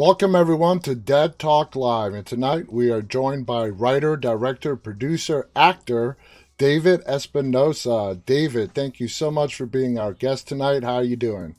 Welcome, everyone, to Dead Talk Live. And tonight we are joined by writer, director, producer, actor, David Espinosa. David, thank you so much for being our guest tonight. How are you doing?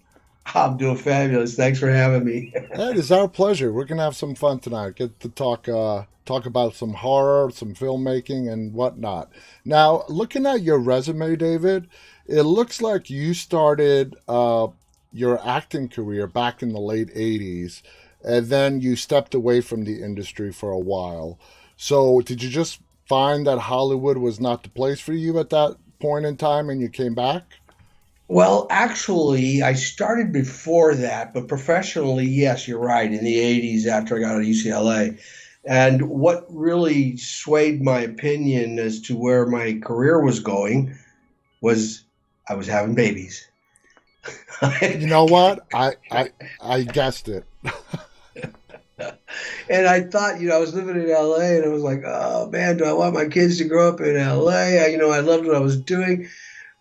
I'm doing fabulous. Thanks for having me. It is our pleasure. We're gonna have some fun tonight. Get to talk about some horror, some filmmaking, and whatnot. Now, looking at your resume, David, it looks like you started your acting career back in the late '80s, and then you stepped away from the industry for a while. So, did you just find that Hollywood was not the place for you at that point in time, and you came back? Well, actually, I started before that, but professionally, yes, you're right, in the 80s after I got out of UCLA. And what really swayed my opinion as to where my career was going was I was having babies. You know what? I guessed it. And I thought, I was living in LA and I was like, oh man, do I want my kids to grow up in LA? I loved what I was doing.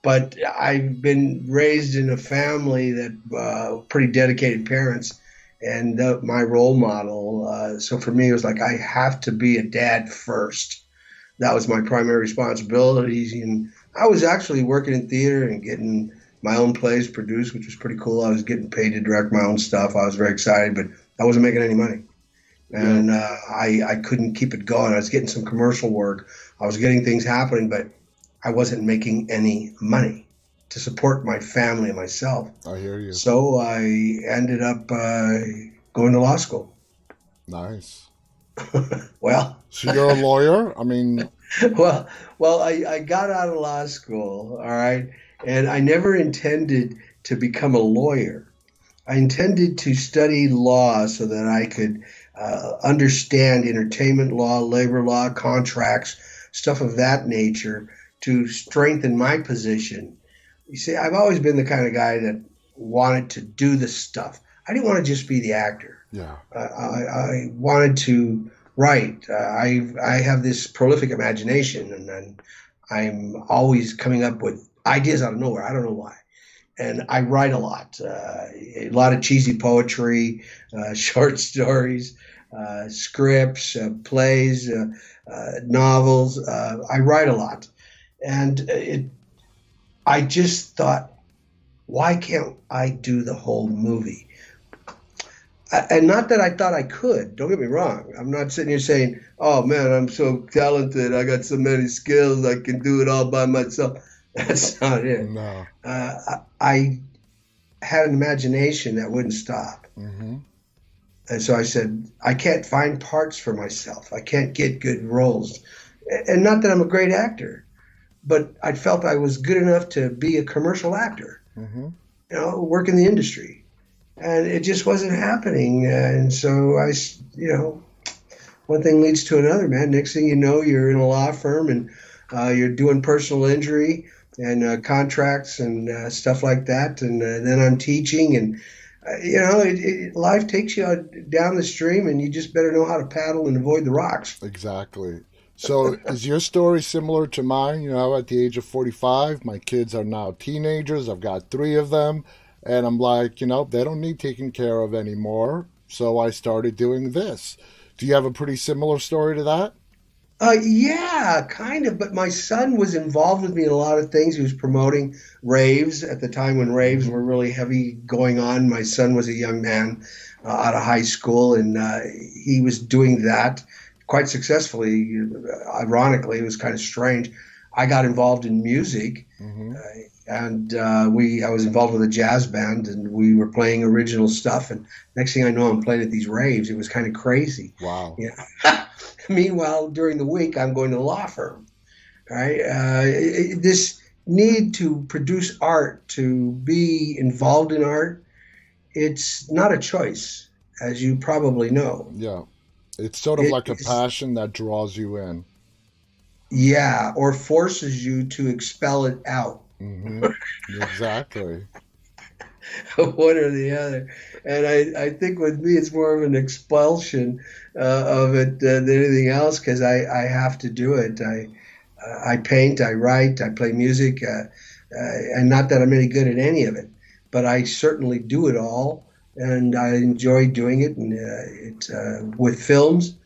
But I've been raised in a family that pretty dedicated parents, and my role model. So for me, it was like I have to be a dad first. That was my primary responsibilities, and I was actually working in theater and getting my own plays produced, which was pretty cool. I was getting paid to direct my own stuff. I was very excited, but I wasn't making any money, Yeah. and I couldn't keep it going. I was getting some commercial work. I was getting things happening, but I wasn't making any money to support my family and myself. I hear you. So I ended up going to law school. Nice. Well, So you're a lawyer? I mean, well, I got out of law school, all right, and I never intended to become a lawyer. I intended to study law so that I could understand entertainment law, labor law, contracts, stuff of that nature to strengthen my position. You see, I've always been the kind of guy that wanted to do the stuff. I didn't want to just be the actor. yeah. I wanted to write. I have this prolific imagination, and I'm always coming up with ideas out of nowhere. I don't know why. And I write a lot of cheesy poetry, short stories, scripts, plays, novels. I write a lot. And I just thought, why can't I do the whole movie? And not that I thought I could. Don't get me wrong. I'm not sitting here saying, "Oh man, I'm so talented. I got so many skills. I can do it all by myself." That's not it. No. I had an imagination that wouldn't stop, Mm-hmm. and so I said, "I can't find parts for myself. I can't get good roles." And not that I'm a great actor, but I felt I was good enough to be a commercial actor, Mm-hmm. work in the industry. And it just wasn't happening. And so one thing leads to another, man. Next thing you know, you're in a law firm and you're doing personal injury and contracts and stuff like that. And then I'm teaching and, life takes you down the stream and you just better know how to paddle and avoid the rocks. Exactly. So is your story similar to mine? At the age of 45, my kids are now teenagers. I've got three of them. And I'm like, they don't need taken care of anymore. So I started doing this. Do you have a pretty similar story to that? Yeah, kind of. But my son was involved with me in a lot of things. He was promoting raves at the time when raves Mm-hmm. were really heavy going on. My son was a young man out of high school, and he was doing that quite successfully. Ironically, it was kind of strange. I got involved in music, Mm-hmm. and I was involved with a jazz band, and we were playing original stuff. And next thing I know, I'm playing at these raves. It was kind of crazy. Wow. Meanwhile, during the week, I'm going to the law firm. Right? This need to produce art, to be involved in art, it's not a choice, as you probably know. Yeah. It's sort of It like a is, passion that draws you in. yeah, or forces you to expel it out. Mm-hmm. Exactly. One or the other. And I think with me, it's more of an expulsion of it than anything else because I have to do it. I paint, I write, I play music, and not that I'm any good at any of it, but I certainly do it all. and I enjoy doing it. And with films,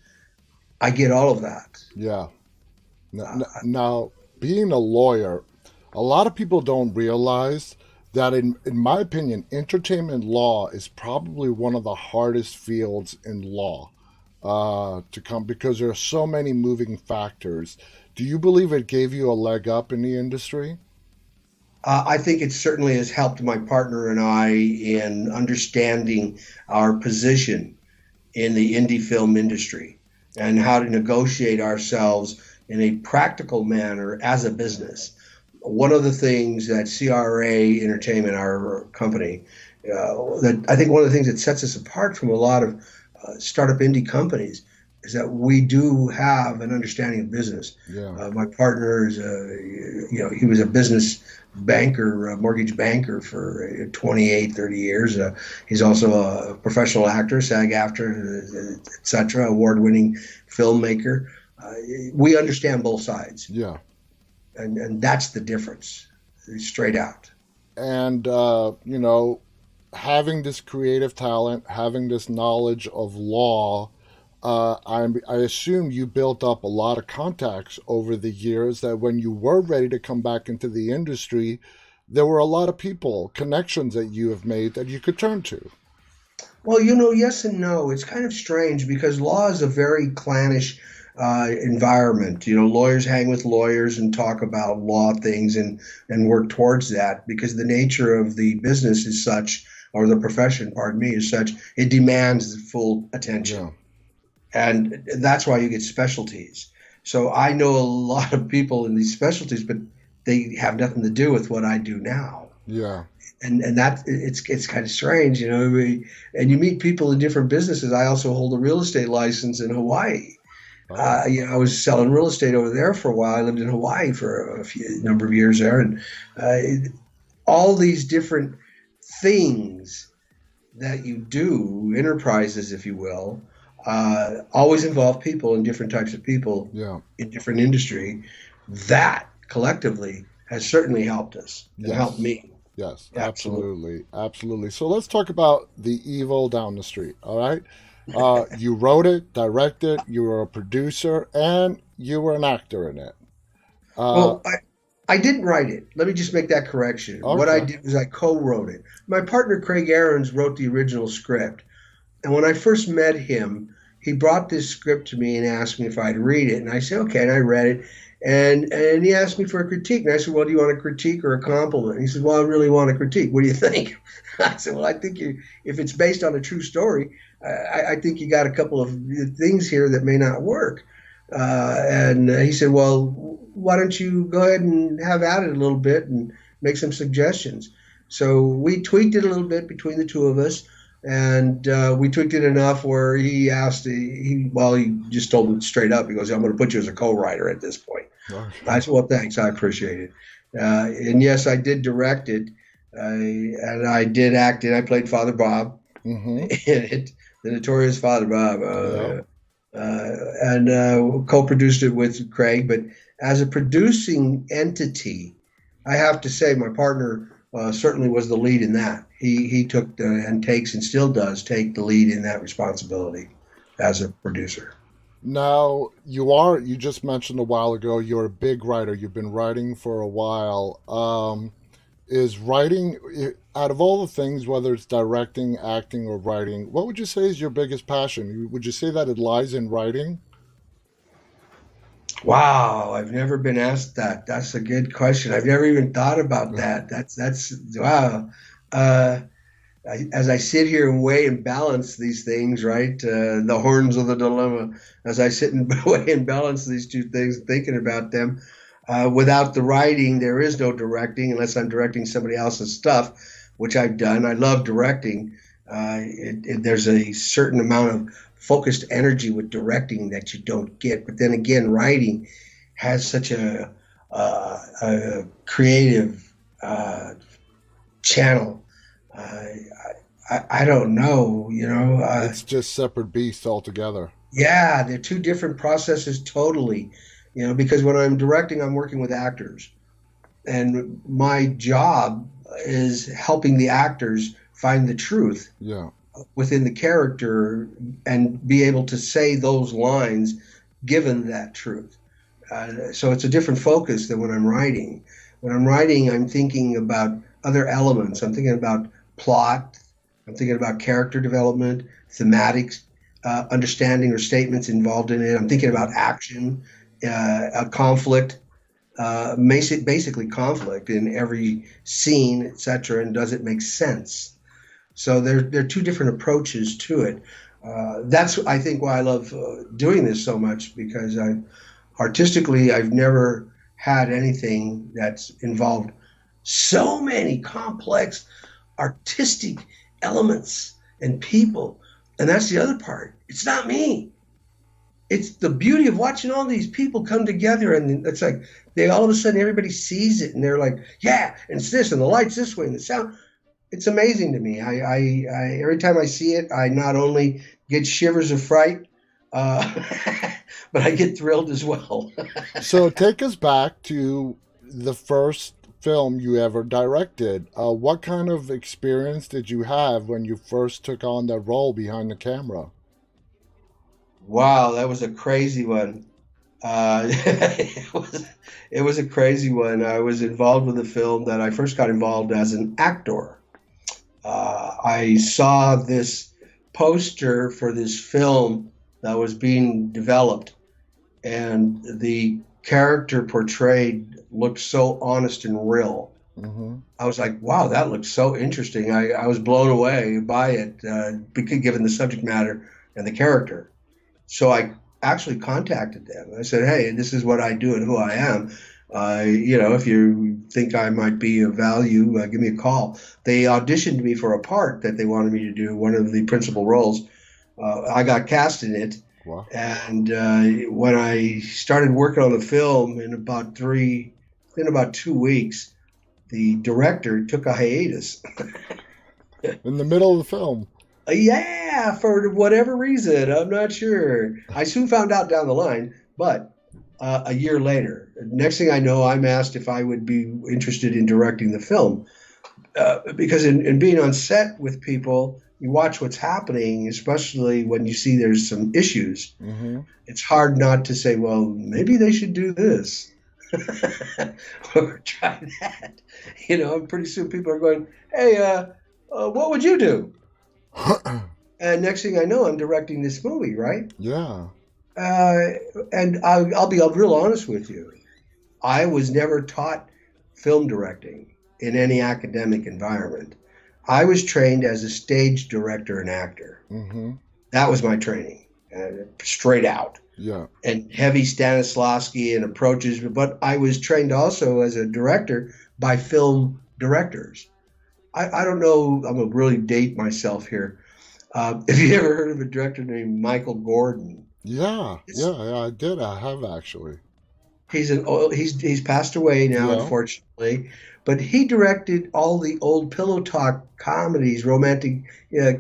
I get all of that. Yeah. Uh, Now, being a lawyer, a lot of people don't realize that, in my opinion, entertainment law is probably one of the hardest fields in law to come because there are so many moving factors. Do you believe it gave you a leg up in the industry? I think it certainly has helped my partner and I in understanding our position in the indie film industry and how to negotiate ourselves in a practical manner as a business. One of the things that CRA Entertainment, our company, that I think one of the things that sets us apart from a lot of startup indie companies is that we do have an understanding of business. Yeah. My partner is, he was a business banker, a mortgage banker for 28, 30 years. He's also a professional actor, SAG-AFTRA, etc., award-winning filmmaker. We understand both sides, Yeah. and that's the difference, straight out. And, having this creative talent, having this knowledge of law, I assume you built up a lot of contacts over the years that when you were ready to come back into the industry, there were a lot of people, connections that you have made that you could turn to. Well, yes and no. It's kind of strange because law is a very clannish environment. Lawyers hang with lawyers and talk about law things and work towards that because the nature of the business is such, or the profession, pardon me, is such, it demands full attention. Yeah. And that's why you get specialties. So I know a lot of people in these specialties, but they have nothing to do with what I do now. Yeah. And that it's kind of strange, and you meet people in different businesses. I also hold a real estate license in Hawaii. Oh. I was selling real estate over there for a while. I lived in Hawaii for a number of years there, and all these different things that you do, enterprises, if you will, always involve people and different types of people Yeah. in different industry. That collectively has certainly helped us and helped Yes. me. Yes, Absolutely. absolutely, absolutely. So let's talk about The Evil Down the Street. All right, you wrote it, directed, you were a producer, and you were an actor in it. Uh, Well, I didn't write it. Let me just make that correction. What I okay, did was I co-wrote it. My partner Craig Aarons wrote the original script. And when I first met him, he brought this script to me and asked me if I'd read it. And I said, okay. And I read it. And he asked me for a critique. And I said, well, do you want a critique or a compliment? And he said, well, I really want a critique. What do you think? I said, well, I think if it's based on a true story, I think you got a couple of things here that may not work. And he said, well, why don't you go ahead and have at it a little bit and make some suggestions? So we tweaked it a little bit between the two of us. And we tweaked it enough where he asked, he just told me straight up. He goes, I'm going to put you as a co-writer at this point. okay. I said, well, thanks. I appreciate it. And yes, I did direct it. And I did act it. I played Father Bob Mm-hmm. in it, the notorious Father Bob. Yeah. And co-produced it with Craig. But as a producing entity, I have to say my partner certainly was the lead in that. He took and takes and still does take the lead in that responsibility as a producer. Now you just mentioned a while ago you're a big writer. You've been writing for a while. Is writing out of all the things, whether it's directing, acting, or writing, what would you say is your biggest passion? Would you say that it lies in writing? Wow, I've never been asked that. That's a good question. I've never even thought about that. That's wow. Uh, as I sit here and weigh and balance these things, right? The horns of the dilemma. As I sit and weigh and balance these two things, thinking about them. Without the writing, there is no directing unless I'm directing somebody else's stuff, which I've done. I love directing. There's a certain amount of focused energy with directing that you don't get. But then again, writing has such a creative channel. I don't know, It's just separate beasts altogether. yeah, they're two different processes totally, because when I'm directing, I'm working with actors. And my job is helping the actors find the truth Yeah. within the character and be able to say those lines given that truth. So it's a different focus than when I'm writing. When I'm writing, I'm thinking about other elements. I'm thinking about plot. I'm thinking about character development, thematic understanding or statements involved in it. I'm thinking about action, a conflict, basically conflict in every scene, etc. And does it make sense? So there are two different approaches to it. That's, I think, why I love doing this so much, because artistically, I've never had anything that's involved so many complex artistic elements and people. And that's the other part. It's not me. It's the beauty of watching all these people come together, and it's like they all of a sudden everybody sees it and they're like, yeah, and it's this and the lights this way and the sound. It's amazing to me. I every time I see it, I not only get shivers of fright, uh, but I get thrilled as well. So take us back to the first film you ever directed. What kind of experience did you have when you first took on that role behind the camera? Wow, that was a crazy one. It was a crazy one. I was involved with a film that I first got involved as an actor. I saw this poster for this film that was being developed, and the character portrayed looked so honest and real. Mm-hmm. I was like, wow, that looks so interesting. I was blown away by it, given the subject matter and the character. So I actually contacted them. I said, hey, this is what I do and who I am. If you think I might be of value, give me a call. They auditioned me for a part that they wanted me to do, one of the principal roles. I got cast in it. Wow. And when I started working on the film in about 2 weeks, the director took a hiatus. In the middle of the film. Yeah, for whatever reason, I'm not sure. I soon found out down the line, but a year later, next thing I know, I'm asked if I would be interested in directing the film. Because in being on set with people, you watch what's happening, especially when you see there's some issues. Mm-hmm. It's hard not to say, well, maybe they should do this or try that. And pretty soon people are going, hey, what would you do? And next thing I know, I'm directing this movie, right? Yeah. And I'll be real honest with you. I was never taught film directing in any academic environment. I was trained as a stage director and actor. Mm-hmm. That was my training, straight out. Yeah. And heavy Stanislavski and approaches. But I was trained also as a director by film directors. I don't know, I'm going to really date myself here. Have you ever heard of a director named Michael Gordon? Yeah, I did. I have actually. He's passed away now, Yeah. unfortunately, but he directed all the old Pillow Talk comedies, romantic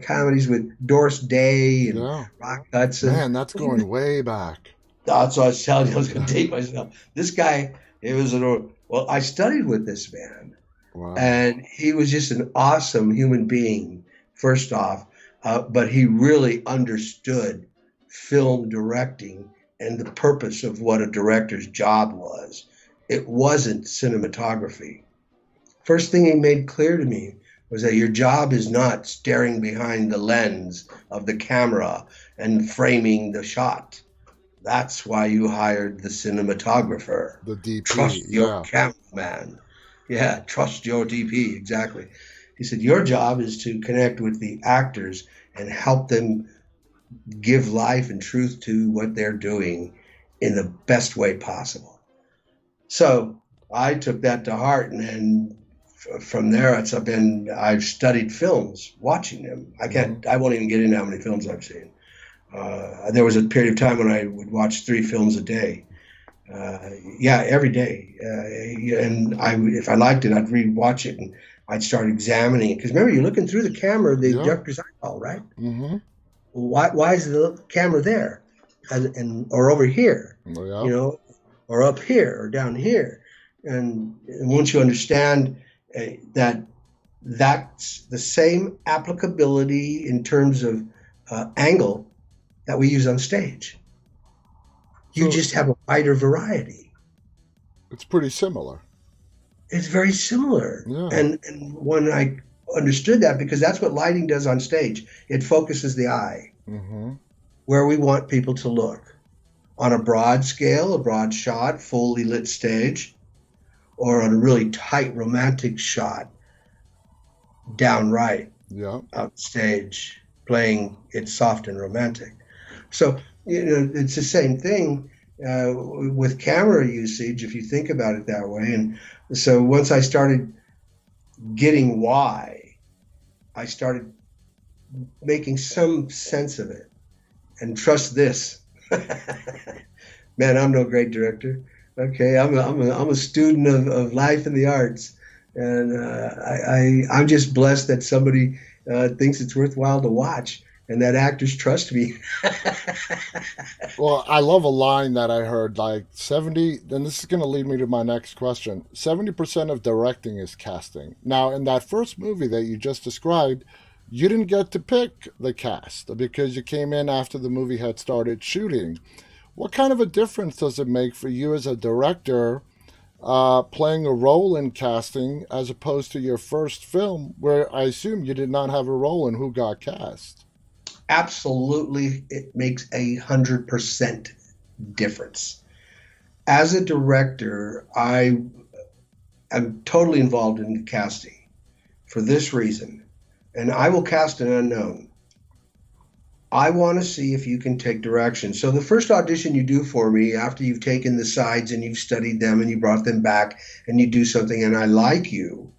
comedies with Doris Day and Yeah. Rock Hudson. Man, that's going way back. That's what I was telling you. I was going to date myself. This guy, well, I studied with this man, Wow. and he was just an awesome human being, first off, but he really understood film directing and the purpose of what a director's job was. It wasn't cinematography. First thing he made clear to me was that your job is not staring behind the lens of the camera and framing the shot. That's why you hired the cinematographer. The DP. Trust your cameraman. Yeah, trust your DP, exactly. He said, your job is to connect with the actors and help them give life and truth to what they're doing in the best way possible. So I took that to heart, and then from there I've studied films, watching them. I won't even get into how many films I've seen. There was a period of time when I would watch 3 films a day. Every day. And if I liked it, I'd rewatch it and I'd start examining it. Because remember, you're looking through the camera, the director's eyeball, right? Mm-hmm. Why is the camera there, or over here, or up here or down here? And once you understand that that's the same applicability in terms of angle that we use on stage. You So just have a wider variety. it's pretty similar. It's very similar. Yeah. And when I understood that, because that's what lighting does on stage, it focuses the eye Mm-hmm. where we want people to look on a broad scale, a broad shot, fully lit stage, or on a really tight romantic shot, downright Yeah. out stage, playing it soft and romantic. So, it's the same thing with camera usage, if you think about it that way. And so once I started getting why, I started making some sense of it. And trust this, man, I'm no great director. Okay, I'm a student of life and the arts, and I'm just blessed that somebody thinks it's worthwhile to watch, and that actors trust me. Well, I love a line that I heard like 70, and this is going to lead me to my next question. 70% of directing is casting. Now, in that first movie that you just described, you didn't get to pick the cast because you came in after the movie had started shooting. What kind of a difference does it make for you as a director playing a role in casting as opposed to your first film, where I assume you did not have a role in who got cast? Absolutely, it makes 100% difference. As a director, I am totally involved in the casting for this reason, and I will cast an unknown. I want to see if you can take direction. So the first audition you do for me, after you've taken the sides and you've studied them and you brought them back and you do something and I like you,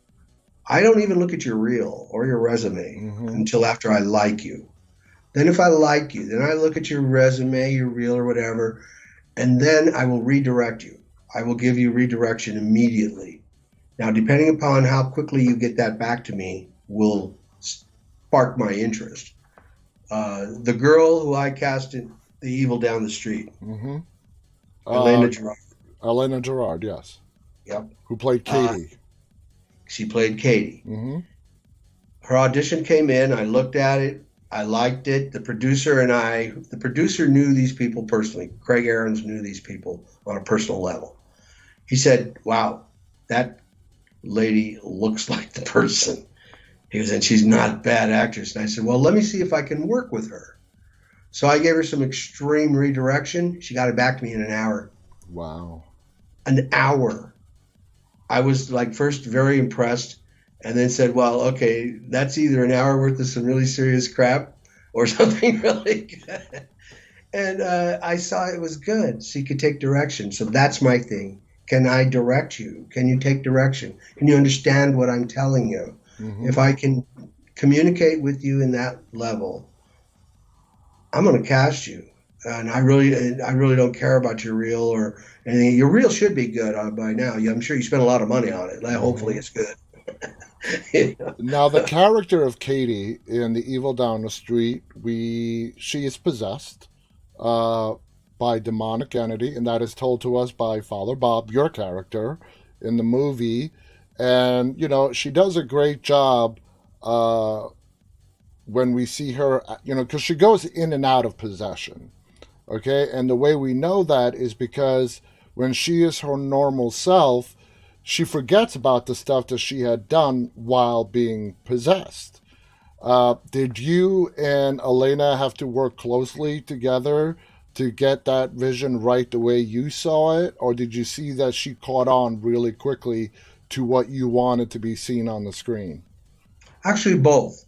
I don't even look at your reel or your resume until after I like you. Then if I like you, then I look at your resume, your reel or whatever, and then I will redirect you. I will give you redirection immediately. Now, depending upon how quickly you get that back to me will spark my interest. The girl who I cast in The Evil Down the Street, Mm-hmm. Elena Gerard. Elena Gerard, yes. Yep. Who played Katie. She played Katie. Mm-hmm. Her audition came in. I looked at it. I liked it. The producer knew these people personally. Craig Ahrens knew these people on a personal level. He said, wow, that lady looks like the person. He was, and she's not a bad actress. And I said, well, let me see if I can work with her. So I gave her some extreme redirection. She got it back to me in an hour. Wow. An hour. I was like first very impressed and then said, well, okay, that's either an hour worth of some really serious crap or something really good. And I saw it was good. She could take direction. So that's my thing. Can I direct you? Can you take direction? Can you understand what I'm telling you? Mm-hmm. If I can communicate with you in that level, I'm going to cast you. And I really don't care about your reel or anything. Your reel should be good by now. I'm sure you spent a lot of money on it. Hopefully it's good. Now, the character of Katie in The Evil Down the Street, she is possessed by demonic entity, and that is told to us by Father Bob, your character, in the movie. And, she does a great job when we see her, because she goes in and out of possession. Okay, and the way we know that is because when she is her normal self, she forgets about the stuff that she had done while being possessed. Did you and Elena have to work closely together to get that vision right the way you saw it? Or did you see that she caught on really quickly to what you wanted to be seen on the screen? Actually, both.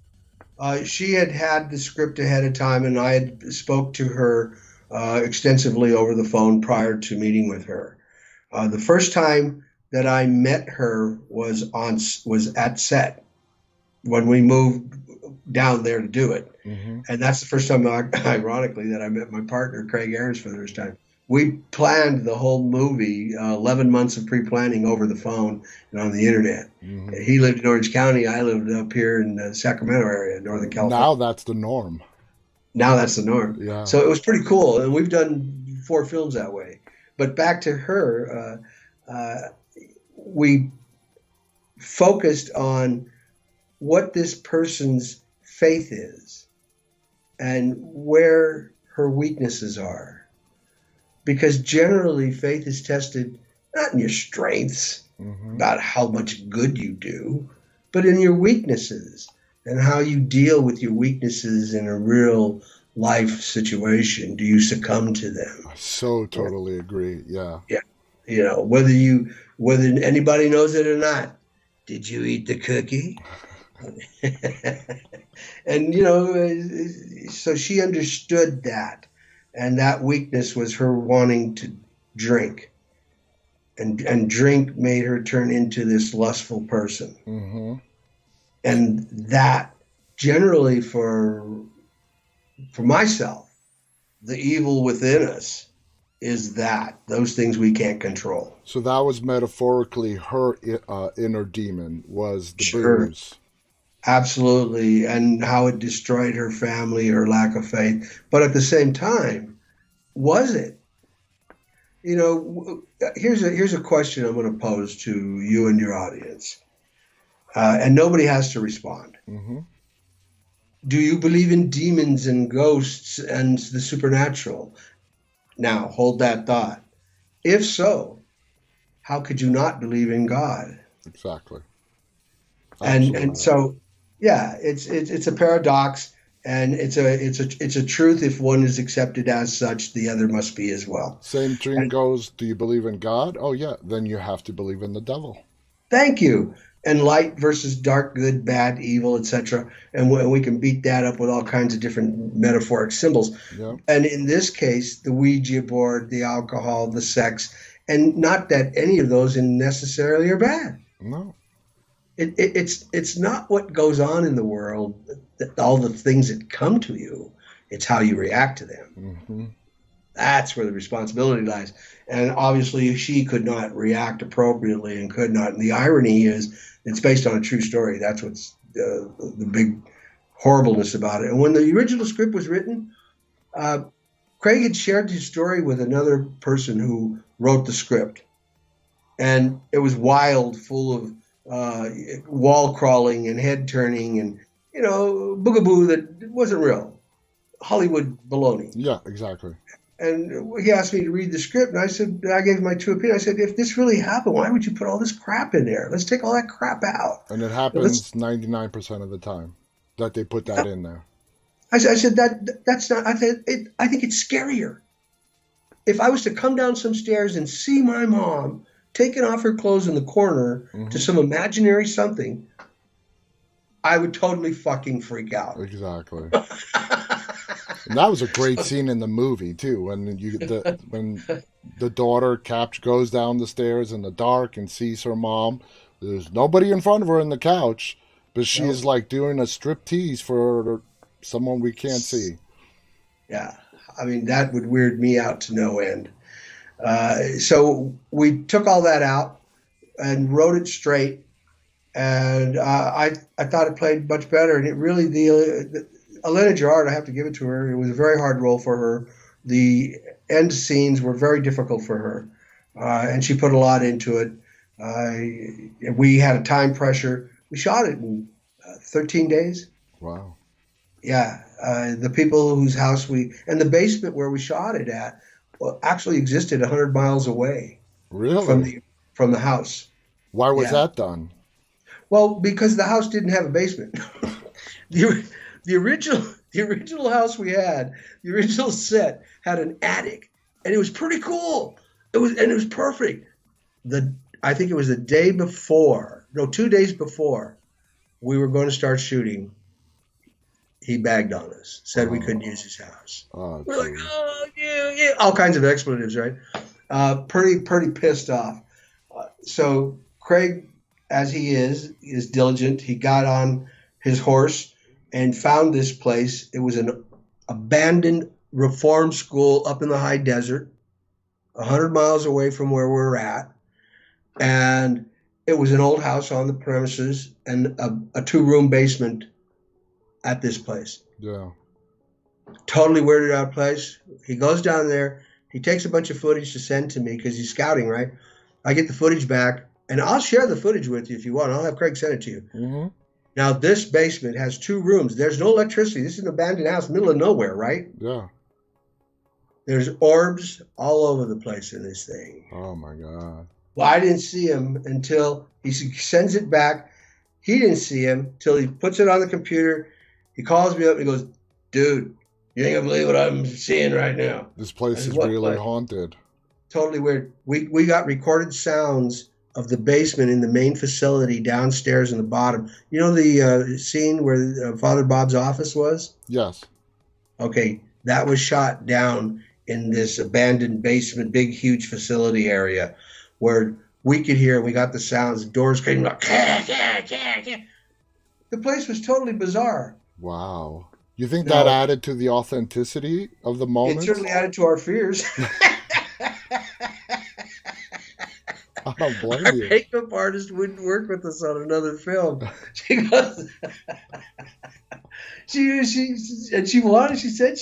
She had the script ahead of time, and I had spoke to her extensively over the phone prior to meeting with her. The first time that I met her was at set when we moved down there to do it. Mm-hmm. And that's the first time, ironically, that I met my partner, Craig Ahrens, for the first time. We planned the whole movie, 11 months of pre-planning over the phone and on the internet. Mm-hmm. He lived in Orange County. I lived up here in the Sacramento area, Northern California. Now that's the norm. Yeah. So it was pretty cool. And we've done 4 films that way. But back to her, we focused on what this person's faith is and where her weaknesses are. Because generally, faith is tested not in your strengths, about how much good you do, but in your weaknesses and how you deal with your weaknesses in a real life situation. Do you succumb to them? I so totally agree. Yeah. Yeah. Whether anybody knows it or not, did you eat the cookie? And, so she understood that. And that weakness was her wanting to drink. And drink made her turn into this lustful person. Mm-hmm. And that generally for myself, the evil within us is those things we can't control. So that was metaphorically her inner demon was the booze. Absolutely. And how it destroyed her family, her lack of faith. But at the same time, was it? Here's a question I'm going to pose to you and your audience. And nobody has to respond. Mm-hmm. Do you believe in demons and ghosts and the supernatural? Now, hold that thought. If so, how could you not believe in God? Exactly. And so, yeah, it's a paradox, and it's a truth. If one is accepted as such, the other must be as well. Same dream goes, do you believe in God? Oh, yeah, then you have to believe in the devil. Thank you. And light versus dark, good, bad, evil, etc. And we can beat that up with all kinds of different metaphoric symbols. Yeah. And in this case, the Ouija board, the alcohol, the sex, and not that any of those necessarily are bad. No. It's not what goes on in the world, all the things that come to you. It's how you react to them. Mm-hmm. That's where the responsibility lies. And obviously, she could not react appropriately and could not. And the irony is, it's based on a true story. That's what's the big horribleness about it. And when the original script was written, Craig had shared his story with another person who wrote the script. And it was wild, full of wall crawling and head turning and, boogaboo that wasn't real. Hollywood baloney. Yeah, exactly. And he asked me to read the script, and I gave him my true opinion. I said, if this really happened, why would you put all this crap in there? Let's take all that crap out. And it happens 99% of the time that they put that in there. I said that's not. I think it's scarier. If I was to come down some stairs and see my mom taking off her clothes in the corner to some imaginary something, I would totally fucking freak out. Exactly. And that was a great scene in the movie too, when the daughter goes down the stairs in the dark and sees her mom. There's nobody in front of her on the couch, but she's like doing a striptease for someone we can't see. Yeah, I mean that would weird me out to no end. So we took all that out and wrote it straight, and I thought it played much better. And it really Elena Gerard, I have to give it to her. It was a very hard role for her. The end scenes were very difficult for her, and she put a lot into it. We had a time pressure. We shot it in 13 days. Wow. Yeah. The people whose house and the basement where we shot it at actually existed 100 miles away. Really? From the house. Why was that done? Well, because the house didn't have a basement. The original house we had, the original set had an attic, and it was pretty cool. It was perfect. I think it was the day before, 2 days before we were going to start shooting. He bagged on us, said we couldn't use his house. We're like, yeah, all kinds of expletives, right? Pretty pissed off. So Craig, as he is diligent. He got on his horse and found this place. It was an abandoned reform school up in the high desert, 100 miles away from where we're at. And it was an old house on the premises and a 2-room basement at this place. Yeah. Totally weirded out place. He goes down there. He takes a bunch of footage to send to me because he's scouting, right? I get the footage back, and I'll share the footage with you if you want. I'll have Craig send it to you. Mm-hmm. Now, this basement has 2 rooms. There's no electricity. This is an abandoned house, middle of nowhere, right? Yeah. There's orbs all over the place in this thing. Oh my God. Well, I didn't see him until he sends it back. He didn't see him till he puts it on the computer. He calls me up and he goes, "Dude, you ain't gonna believe what I'm seeing right now. This place said, is "What really place?" haunted. Totally weird. We got recorded sounds of the basement in the main facility downstairs in the bottom. You know the scene where Father Bob's office was? Yes. Okay, that was shot down in this abandoned basement, big, huge facility area where we could hear, we got the sounds, doors screaming like, the place was totally bizarre. Wow. You think that added to the authenticity of the moment? It certainly added to our fears. I don't blame Our you. makeup artist wouldn't work with us on another film. She goes, she said she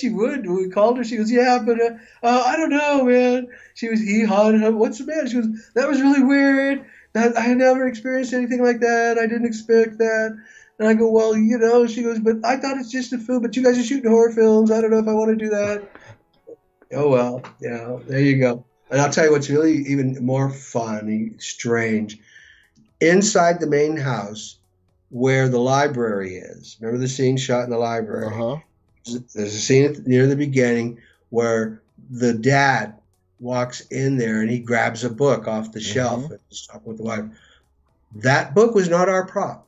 would. When we called her, she goes, "Yeah, but I don't know, man." She was "What's the matter?" She goes, "That was really weird. That I had never experienced anything like that. I didn't expect that." And I go, "Well, you know," she goes, "but I thought it's just a film. But you guys are shooting horror films. I don't know if I want to do that." Oh well, yeah, there you go. And I'll tell you what's really even more funny, strange. Inside the main house, where the library is. Remember the scene shot in the library? Uh-huh. There's a scene near the beginning where the dad walks in there and he grabs a book off the shelf and he's talking with the wife. That book was not our prop.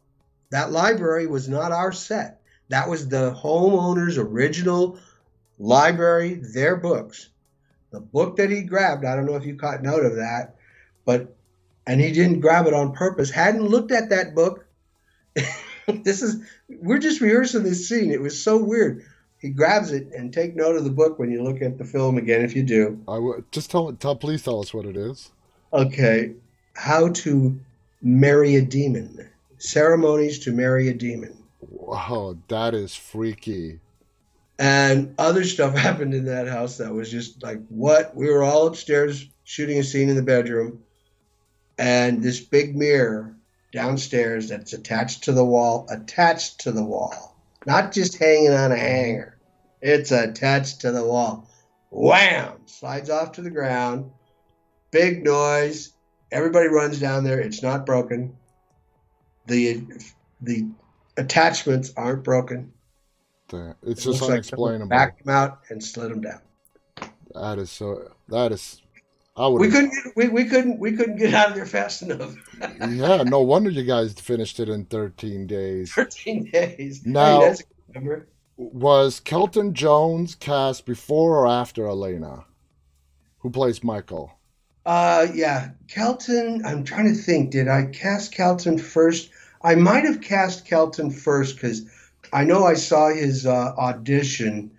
That library was not our set. That was the homeowner's original library, their books. The book that he grabbed, I don't know if you caught note of that, and he didn't grab it on purpose, hadn't looked at that book. We're just rehearsing this scene. It was so weird. He grabs it, and take note of the book when you look at the film again, if you do. I would just please tell us what it is. Okay. How to Marry a Demon. Ceremonies to Marry a Demon. Wow, that is freaky. And other stuff happened in that house that was just like, what? We were all upstairs shooting a scene in the bedroom, and this big mirror downstairs that's attached to the wall, not just hanging on a hanger. It's attached to the wall. Wham! Slides off to the ground. Big noise. Everybody runs down there. It's not broken. The attachments aren't broken. It's just unexplainable. Like backed them out and slid them down. We couldn't get out of there fast enough. Yeah, no wonder you guys finished it in 13 days. 13 days. Now, hey, that's a good number. Was Kelton Jones cast before or after Elena, who plays Michael? Yeah, Kelton. I'm trying to think. Did I cast Kelton first? I might have cast Kelton first because I know I saw his audition,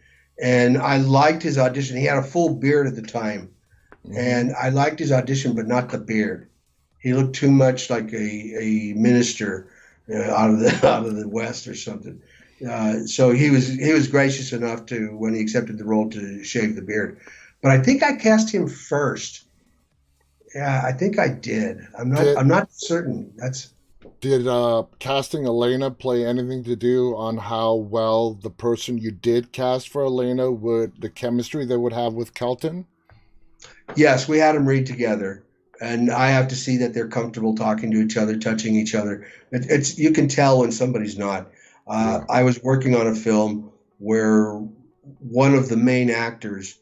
and I liked his audition. He had a full beard at the time, and I liked his audition, but not the beard. He looked too much like a minister out of the West or something. So he was gracious enough to, when he accepted the role, to shave the beard. But I think I cast him first. Yeah, I think I did. I'm not certain. Did casting Elena play anything to do on how well the person you did cast for Elena the chemistry they would have with Kelton? Yes, we had them read together, and I have to see that they're comfortable talking to each other, touching each other. You can tell when somebody's not. Yeah. I was working on a film where one of the main actors,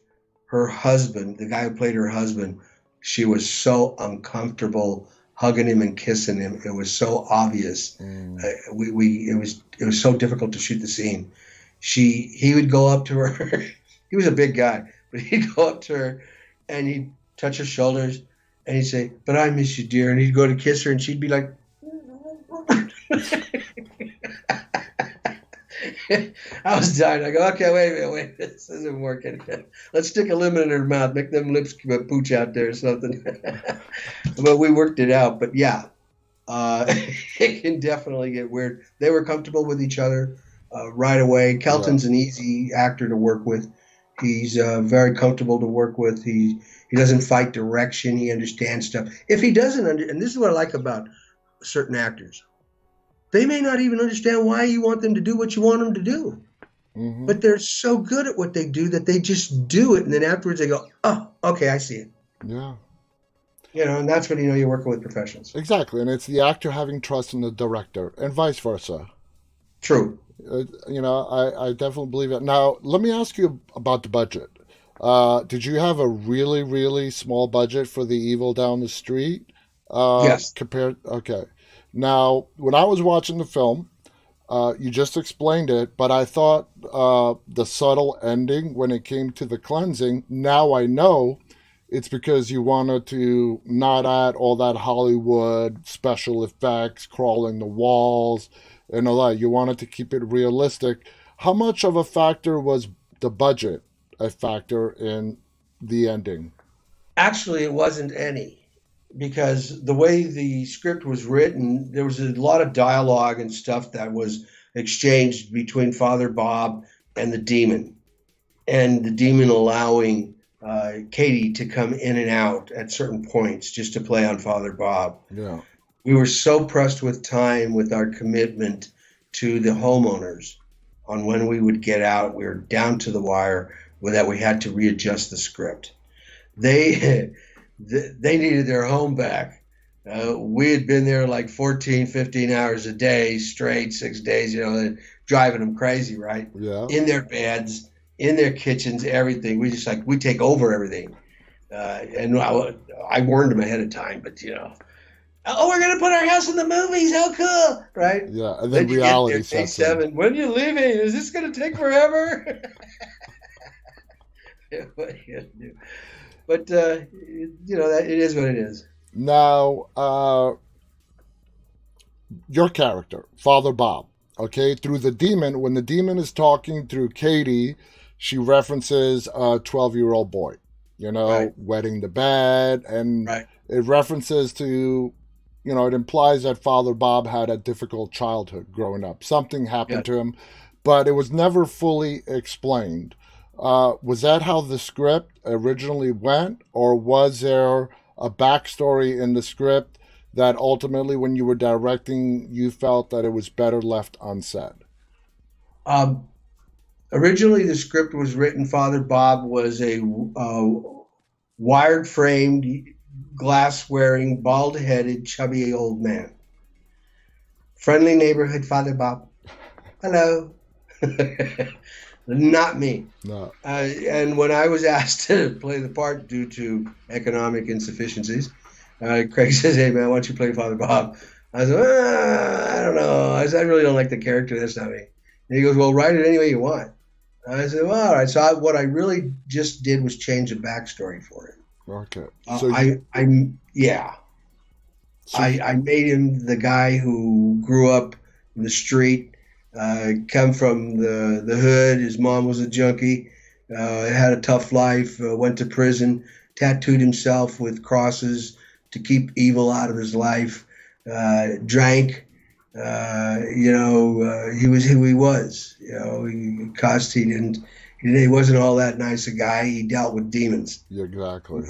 her husband, the guy who played her husband, she was so uncomfortable hugging him and kissing him. It was so obvious. It was so difficult to shoot the scene. He would go up to her. He was a big guy, but he'd go up to her and he'd touch her shoulders and he'd say, "But I miss you, dear." And he'd go to kiss her and she'd be like, I was dying. I go, "Okay, wait a minute, this isn't working. Let's stick a lemon in her mouth, make them lips pooch out there or something." But we worked it out. But yeah, it can definitely get weird. They were comfortable with each other right away. Kelton's an easy actor to work with. He's very comfortable to work with. He doesn't fight direction. He understands stuff. If he doesn't and this is what I like about certain actors. they may not even understand why you want them to do what you want them to do. Mm-hmm. But they're so good at what they do that they just do it. And then afterwards they go, oh, okay, I see it. Yeah. And that's when you're working with professionals. Exactly. And it's the actor having trust in the director and vice versa. True. I definitely believe it. Now, let me ask you about the budget. Did you have a really, really small budget for The Evil Down the Street? Yes. Okay. Now, when I was watching the film, you just explained it, but I thought the subtle ending when it came to the cleansing, now I know it's because you wanted to not add all that Hollywood special effects, crawling the walls, and all that. You wanted to keep it realistic. How much of a factor was the budget a factor in the ending? Actually, it wasn't any, because the way the script was written, there was a lot of dialogue and stuff that was exchanged between Father Bob and the demon, and the demon allowing Katie to come in and out at certain points just to play on Father Bob. Yeah. We were so pressed with time with our commitment to the homeowners on when we would get out. We were down to the wire with that. We had to readjust the script. They needed their home back. We had been there like 14, 15 hours a day straight, 6 days, driving them crazy, right? Yeah. In their beds, in their kitchens, everything. We just we take over everything. And I warned them ahead of time, but oh, we're going to put our house in the movies. How cool, right? Yeah, and then reality sets in. When are you leaving? Is this going to take forever? What are you going to do? But, that it is what it is. Now, your character, Father Bob, okay, through the demon, when the demon is talking through Katie, she references a 12-year-old boy, Right. wetting the bed, and Right. it references to, it implies that Father Bob had a difficult childhood growing up. Something happened to him, but it was never fully explained. Was that how the script originally went, or was there a backstory in the script that ultimately, when you were directing, you felt that it was better left unsaid? Originally, the script was written. Father Bob was a wired-framed, glass-wearing, bald-headed, chubby old man. Friendly neighborhood Father Bob. Hello. Not me. No. And when I was asked to play the part due to economic insufficiencies, Craig says, "Hey, man, why don't you play Father Bob?" I said, I don't know. I said, I really don't like the character. That's not me. And he goes, well, write it any way you want. I said, well, all right. So what I really just did was change the backstory for him. Okay. So I made him the guy who grew up in the street, come from the hood. His mom was a junkie, had a tough life, went to prison, tattooed himself with crosses to keep evil out of his life, drank. He was who he was. He wasn't all that nice a guy. He dealt with demons. Yeah, exactly.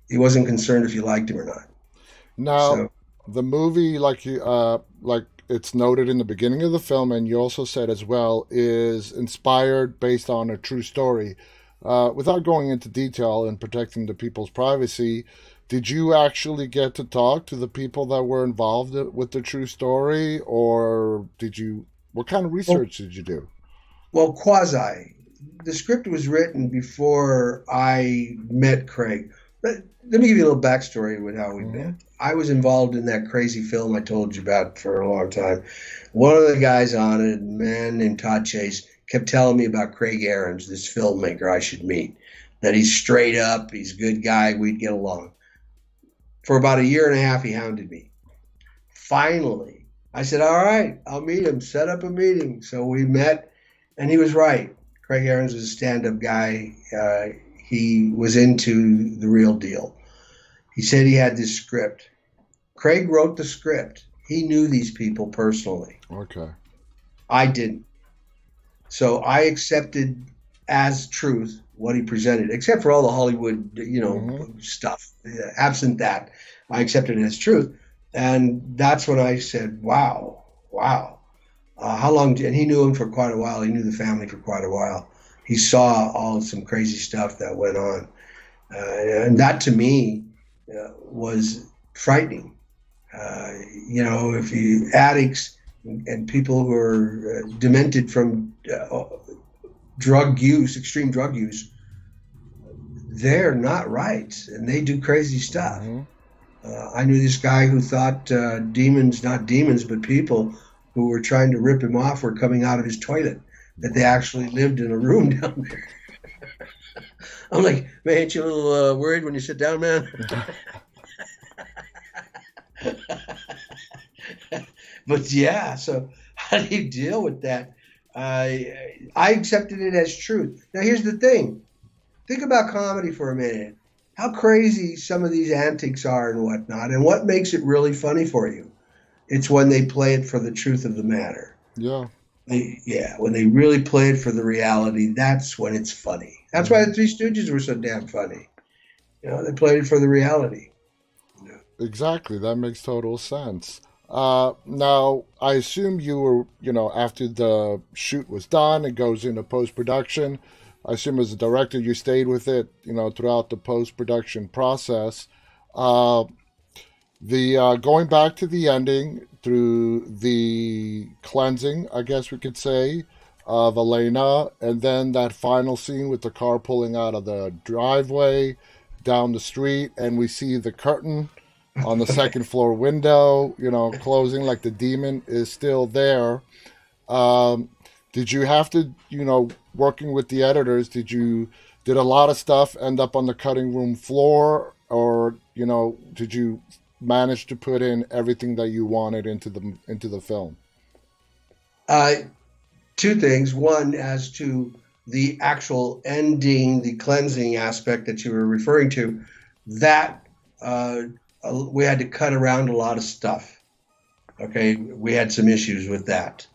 He wasn't concerned if you liked him or not. Now, the movie, like it's noted in the beginning of the film, and you also said as well, is inspired based on a true story. Without going into detail and protecting the people's privacy, did you actually get to talk to the people that were involved with the true story, or what kind of research did you do? Well, quasi. The script was written before I met Craig. Let me give you a little backstory with how we met. I was involved in that crazy film I told you about for a long time. One of the guys on it, a man named Todd Chase, kept telling me about Craig Ahrens, this filmmaker I should meet, that he's straight up, he's a good guy, we'd get along. For about a year and a half, he hounded me. Finally, I said, all right, I'll meet him, set up a meeting. So we met, and he was right. Craig Ahrens was a stand-up guy. He was into the real deal. He said he had this script. Craig wrote the script. He knew these people personally. Okay. I didn't. So I accepted as truth what he presented, except for all the Hollywood, stuff. Absent that, I accepted it as truth. And that's when I said, wow, wow. How long? And he knew him for quite a while. He knew the family for quite a while. He saw some crazy stuff that went on, and that to me was frightening. If you addicts and people who are demented from drug use, extreme drug use, they're not right, and they do crazy stuff. I knew this guy who thought demons, not demons, but people who were trying to rip him off were coming out of his toilet, that they actually lived in a room down there. I'm like, man, ain't you a little worried when you sit down, man? But yeah, so how do you deal with that? I accepted it as truth. Now, here's the thing. Think about comedy for a minute. How crazy some of these antics are and whatnot, and what makes it really funny for you? It's when they play it for the truth of the matter. Yeah. When they really play it for the reality, that's when it's funny. That's why the Three Stooges were so damn funny. They played it for the reality. Exactly. That makes total sense. Now, I assume you were, after the shoot was done, it goes into post-production. I assume as a director, you stayed with it, throughout the post-production process. Going back to the ending, through the cleansing, I guess we could say, of Elena, and then that final scene with the car pulling out of the driveway down the street, and we see the curtain on the second floor window, closing, like the demon is still there. Did you have to, working with the editors, did a lot of stuff end up on the cutting room floor, or, did you manage to put in everything that you wanted into the film? Two things. One, as to the actual ending, the cleansing aspect that you were referring to, that we had to cut around a lot of stuff. Okay, we had some issues with that.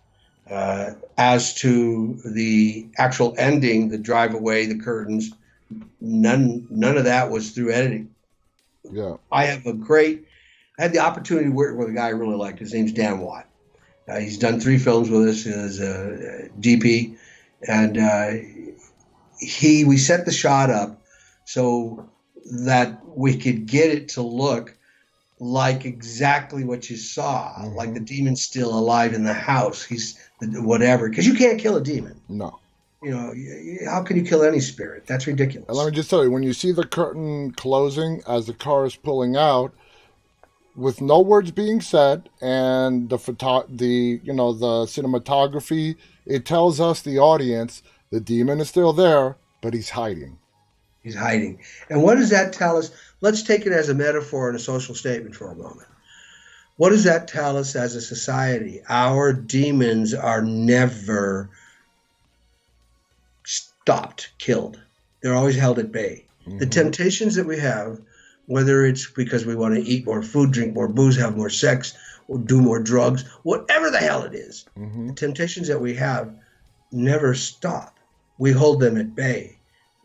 As to the actual ending, the drive away, the curtains, none of that was through editing. Yeah, I had the opportunity to work with a guy I really liked. His name's Dan Watt. He's done 3 films with us as a DP, and we set the shot up so that we could get it to look like exactly what you saw, like the demon's still alive in the house. He's whatever, because you can't kill a demon. No. How can you kill any spirit? That's ridiculous. And let me just tell you, when you see the curtain closing as the car is pulling out, with no words being said, and the cinematography, it tells us, the audience, the demon is still there, but he's hiding. He's hiding. And what does that tell us? Let's take it as a metaphor and a social statement for a moment. What does that tell us as a society? Our demons are never stopped, killed. They're always held at bay. The temptations that we have, whether it's because we want to eat more food, drink more booze, have more sex, or do more drugs, whatever the hell it is, the temptations that we have never stop. We hold them at bay.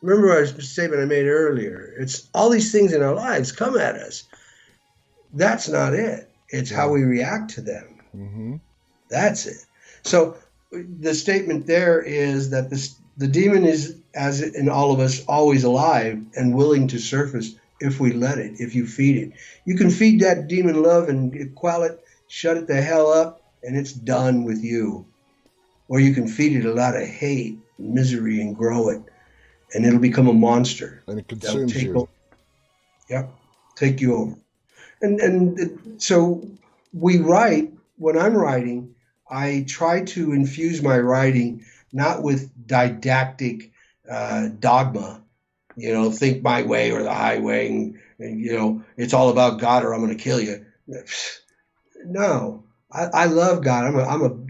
Remember our statement I made earlier. It's all these things in our lives come at us. That's not it. It's how we react to them. That's it. So the statement there is that the demon is, as in all of us, always alive and willing to surface if we let it, if you feed it. You can feed that demon love and quell it, shut it the hell up, and it's done with you. Or you can feed it a lot of hate, misery, and grow it, and it'll become a monster. And it consumes you. Over. Yep, take you over. And so we write, when I'm writing, I try to infuse my writing not with didactic dogma, think my way or the highway, and it's all about God or I'm going to kill you. No, I love God.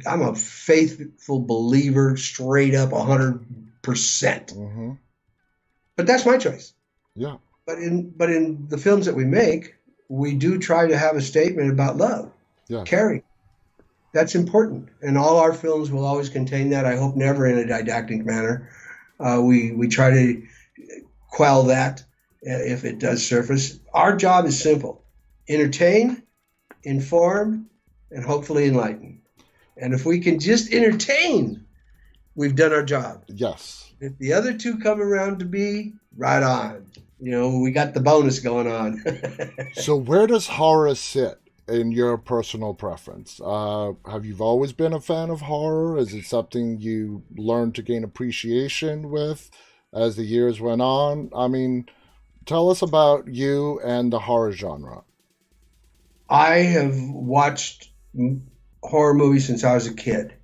I'm a faithful believer, straight up 100%. But that's my choice. Yeah. But in the films that we make, we do try to have a statement about love, caring. That's important, and all our films will always contain that. I hope never in a didactic manner. We try to quell that if it does surface. Our job is simple: entertain, inform, and hopefully enlighten. And if we can just entertain, we've done our job. Yes. If the other two come around to be, right on. We got the bonus going on. So where does horror sit in your personal preference? Have you always been a fan of horror? Is it something you learned to gain appreciation with as the years went on? I mean, tell us about you and the horror genre. I have watched horror movies since I was a kid.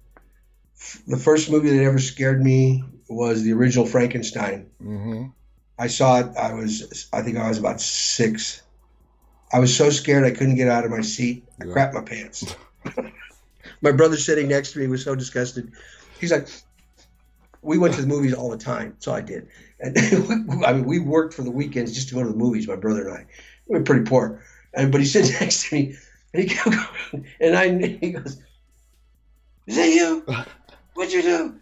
The first movie that ever scared me was the original Frankenstein. Mm-hmm. I saw it. I think I was about 6. I was so scared I couldn't get out of my seat. I crapped my pants. My brother sitting next to me was so disgusted. He's like, we went to the movies all the time. So I did. And I mean, we worked for the weekends just to go to the movies, my brother and I. We were pretty poor. But he sits next to me and he kept going. And he goes, is that you? What'd you do?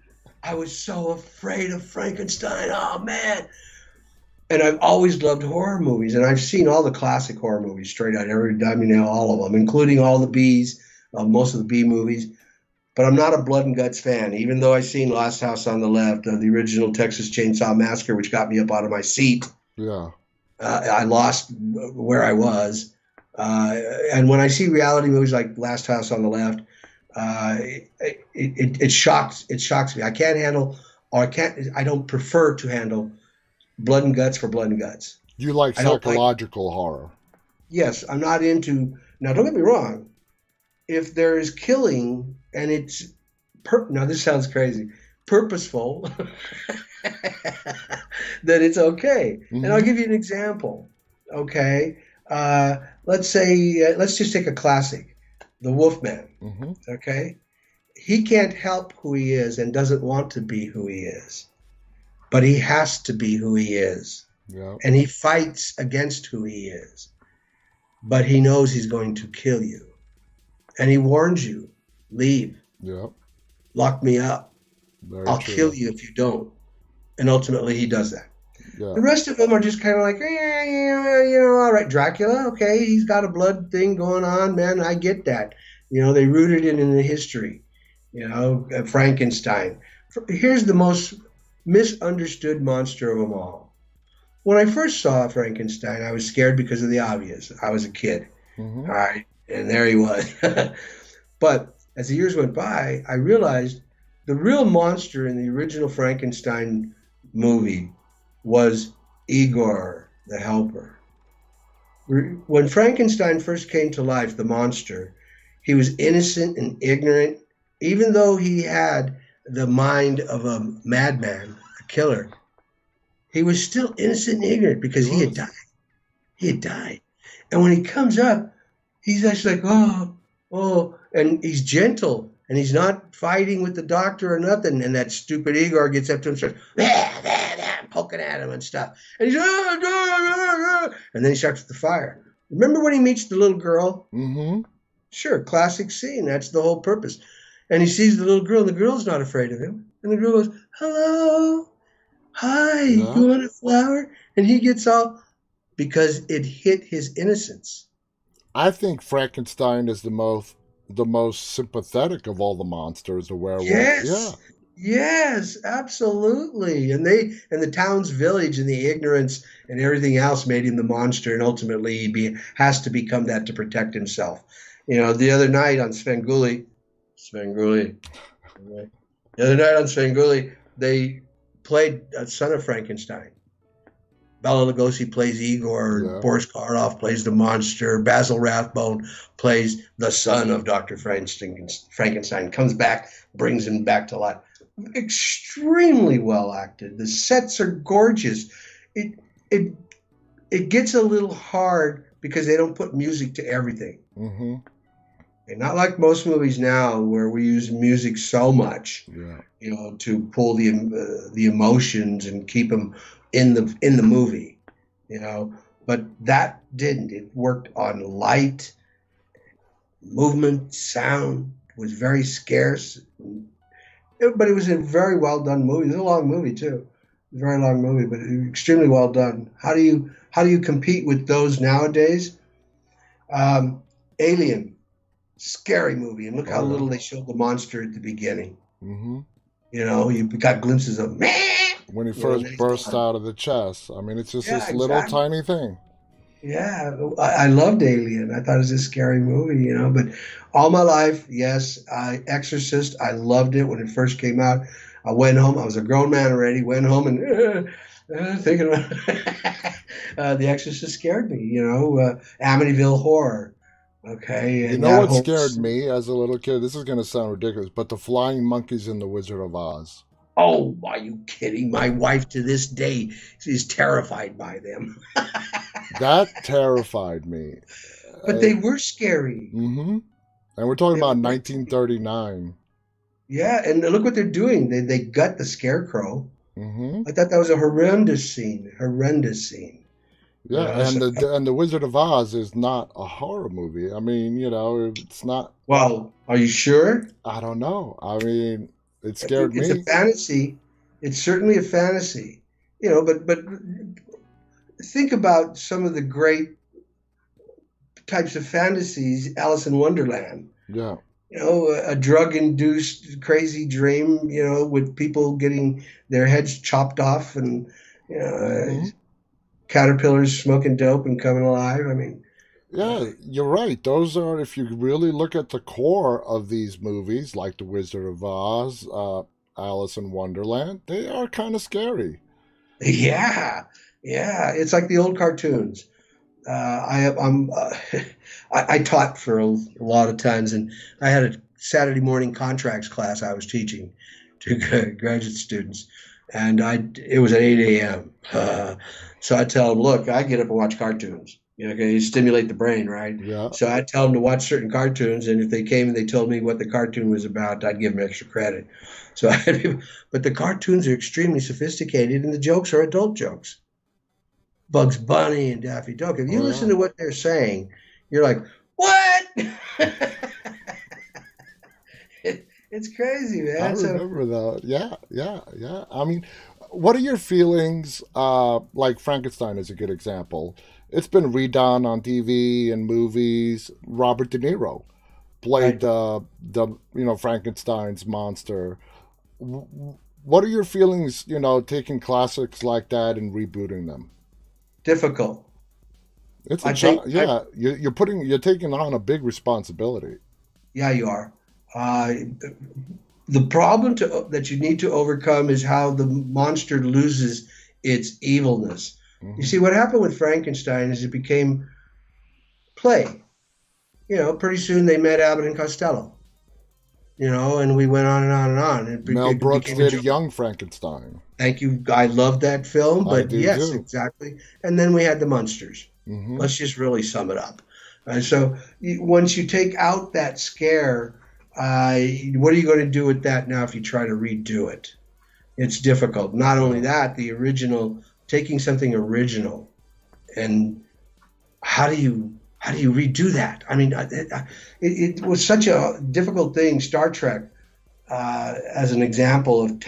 I was so afraid of Frankenstein. Oh, man. And I've always loved horror movies, and I've seen all the classic horror movies straight out, all of them, including all the B's, most of the B movies. But I'm not a blood and guts fan, even though I've seen Last House on the Left, the original Texas Chainsaw Massacre, which got me up out of my seat. Yeah. I lost where I was. And when I see reality movies like Last House on the Left, it shocks me. I don't prefer to handle blood and guts for blood and guts. You like psychological horror? Yes, I'm not into. Now, don't get me wrong. If there is killing and it's now this sounds crazy, purposeful, then it's okay. Mm-hmm. And I'll give you an example. Okay, let's say let's just take a classic, The Wolfman. Mm-hmm. Okay, he can't help who he is and doesn't want to be who he is. But he has to be who he is. Yeah. And he fights against who he is. But he knows he's going to kill you. And he warns you, leave. Yeah. Lock me up. I'll kill you if you don't. And ultimately he does that. Yeah. The rest of them are just kind of like, all right, Dracula, okay, he's got a blood thing going on, man, I get that. They rooted it in the history. Frankenstein. Here's the most misunderstood monster of them all. When I first saw Frankenstein, I was scared because of the obvious. I was a kid. Mm-hmm. All right, and there he was. But as the years went by, I realized the real monster in the original Frankenstein movie was Igor the Helper. When Frankenstein first came to life, the monster, he was innocent and ignorant, even though he had the mind of a madman, a killer. He was still innocent and ignorant because he had died. He had died. And when he comes up, he's actually like, oh, and he's gentle and he's not fighting with the doctor or nothing. And that stupid Igor gets up to him and starts poking at him and stuff. And he's, and then he starts with the fire. Remember when he meets the little girl? Mm-hmm. Sure, classic scene. That's the whole purpose. And he sees the little girl, and the girl's not afraid of him. And the girl goes, hello, hi, you want a flower? And he gets all, because it hit his innocence. I think Frankenstein is the most sympathetic of all the monsters, the werewolf. Yes. Yeah. Yes, absolutely. And the town's village and the ignorance and everything else made him the monster, and ultimately he has to become that to protect himself. The other night on Svengoolie, they played Son of Frankenstein. Bela Lugosi plays Igor. Yeah. Boris Karloff plays the monster. Basil Rathbone plays the son of Dr. Frankenstein. Comes back, brings him back to life. Extremely well acted. The sets are gorgeous. It gets a little hard because they don't put music to everything. Mm-hmm. And not like most movies now, where we use music so much, to pull the emotions and keep them in the movie, But that didn't. It worked on light, movement, sound. Was very scarce, but it was a very well done movie. It was a long movie too, a very long movie, but extremely well done. How do you compete with those nowadays? Alien. Scary movie. And look how Oh, yeah. little they showed the monster at the beginning. Hmm. You know, you got glimpses of man. When he You know, and first then he's bursts gone. out of the chest. I mean, it's just Yeah, this little exactly. tiny thing. Yeah, I loved Alien. I thought it was a scary movie, you know. But all my life, yes, Exorcist. I loved it when it first came out. I went home. I was a grown man already. Went home and thinking about The Exorcist scared me. You know, Amityville Horror. Okay, You and know that what whole. scared me as a little kid? This is going to sound ridiculous, but the flying monkeys in The Wizard of Oz. Oh, are you kidding? My wife to this day is terrified by them. That terrified me. But they were scary. Mm-hmm. And we're talking They about were. 1939. Yeah, and look what they're doing. They gut the scarecrow. Mm-hmm. I thought that was a horrendous scene. Horrendous scene. You Yeah, know, and so, the Wizard of Oz is not a horror movie. I mean, it's not. well, are you sure? I don't know. I mean, it scared It's a me. fantasy. It's certainly a fantasy. You know, but think about some of the great types of fantasies. Alice in Wonderland. Yeah. You know, a drug-induced crazy dream. You know, with people getting their heads chopped off and you know, Mm-hmm. caterpillars smoking dope and coming alive. I mean, Yeah, you're right. Those are, if you really look at the core of these movies, like The Wizard of Oz, Alice in Wonderland, they are kind of scary. yeah, yeah. It's like the old cartoons. I'm I taught for a lot of times, and I had a Saturday morning contracts class I was teaching to graduate students, and it was at 8 a.m. So I tell them, look, I get up and watch cartoons. You know, okay, you stimulate the brain, right? Yeah. So I tell them to watch certain cartoons, and if they came and they told me what the cartoon was about, I'd give them extra credit. So, but the cartoons are extremely sophisticated, and the jokes are adult jokes. Bugs Bunny and Daffy Duck. If you Oh, listen yeah. to what they're saying, you're like, what? It's crazy, I man. So remember that. Yeah, yeah, yeah. I mean, what are your feelings? Like Frankenstein is a good example. It's been redone on TV and movies. Robert De Niro played right, the Frankenstein's monster. What are your feelings? Taking classics like that and rebooting them. difficult. It's a I think, yeah. You're taking on a big responsibility. yeah, you are. The problem that you need to overcome is how the monster loses its evilness. You Hmm. see, what happened with Frankenstein is it became play. You know, pretty soon they met Abbott and Costello. You know, and we went on and on and on. Mel It Brooks became a did joke. Young Frankenstein. Thank you. I love that film, I but do yes, too. exactly. And then we had the Munsters. Hmm. Let's just really sum it up. And so once you take out that scare, what are you going to do with that now if you try to redo it? It's difficult. Not only Yeah. that, the original, taking something original, and how do you redo that? I mean, it was such a difficult thing. Star Trek, as an example of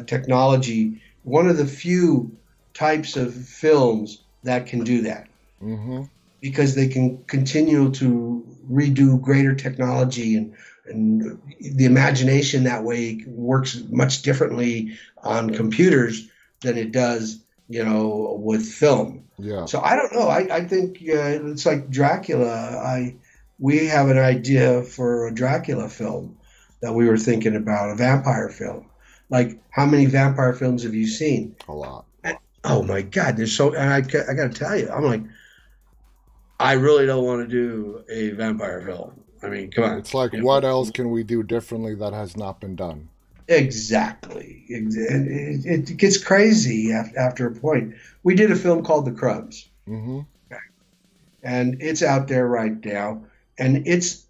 technology, one of the few types of films that can do that Hmm. because they can continue to redo greater technology and the imagination that way works much differently on computers than it does, you know, with film. Yeah. So I don't know. I think it's like Dracula. We have an idea for a Dracula film that we were thinking about, a vampire film. Like, how many vampire films have you seen? A lot. And, oh my God, there's so. And I got to tell you, I'm like, I really don't want to do a vampire film. I mean, come on. It's like, You what know? else can we do differently that has not been done? Exactly. It gets crazy after a point. We did a film called The Crumbs, Hmm. and it's out there right now, and it's